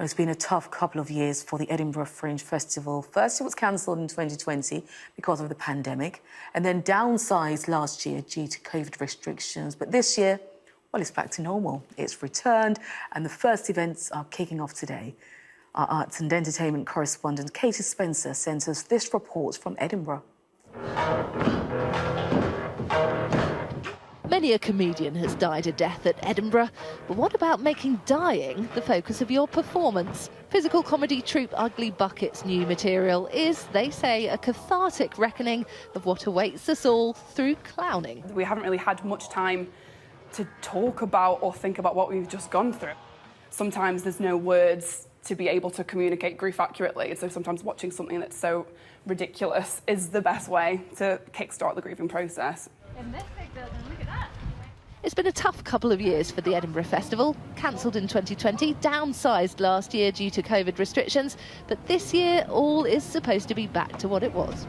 It's been a tough couple of years for the Edinburgh Fringe Festival. First, it was cancelled in 2020 because of the pandemic, and then downsized last year due to COVID restrictions. But this year, well, it's back to normal. It's returned, and the first events are kicking off today. Our arts and entertainment correspondent Katie Spencer sends us this report from Edinburgh. Many a comedian has died a death at Edinburgh, but what about making dying the focus of your performance? Physical comedy troupe Ugly Bucket's new material is, they say, a cathartic reckoning of what awaits us all through clowning. We haven't really had much time to talk about or think about what we've just gone through. Sometimes there's no words to be able to communicate grief accurately, so sometimes watching something that's so ridiculous is the best way to kickstart the grieving process. In this big building, look at that. It's been a tough couple of years for the Edinburgh Festival. Cancelled in 2020, downsized last year due to COVID restrictions, but this year all is supposed to be back to what it was.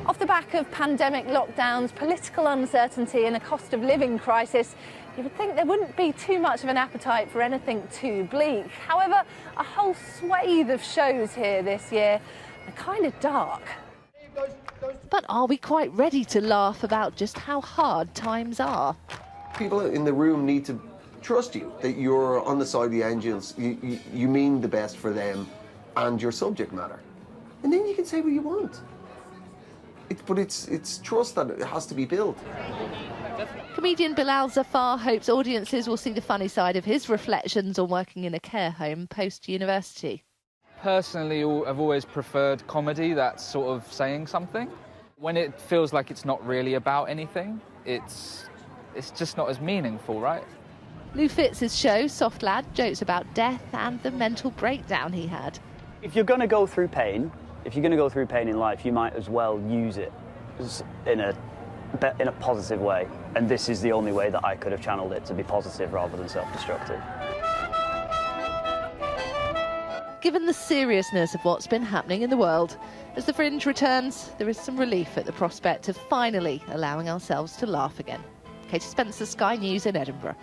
Off the back of pandemic lockdowns, political uncertainty and a cost of living crisis, you would think there wouldn't be too much of an appetite for anything too bleak. However, a whole swathe of shows here this year are kind of dark. But are we quite ready to laugh about just how hard times are? People in the room need to trust you, that you're on the side of the angels, you mean the best for them and your subject matter. And then you can say what you want. But it's trust that it has to be built. Comedian Bilal Zafar hopes audiences will see the funny side of his reflections on working in a care home post-university. Personally, I've always preferred comedy that's sort of saying something. When it feels like it's not really about anything, it's just not as meaningful, right? Lou Fitz's show, Soft Lad, jokes about death and the mental breakdown he had. If you're going to go through pain, in life, you might as well use it in a positive way. And this is the only way that I could have channeled it to be positive rather than self-destructive. Given the seriousness of what's been happening in the world, as the Fringe returns, there is some relief at the prospect of finally allowing ourselves to laugh again. Katie Spencer, Sky News in Edinburgh.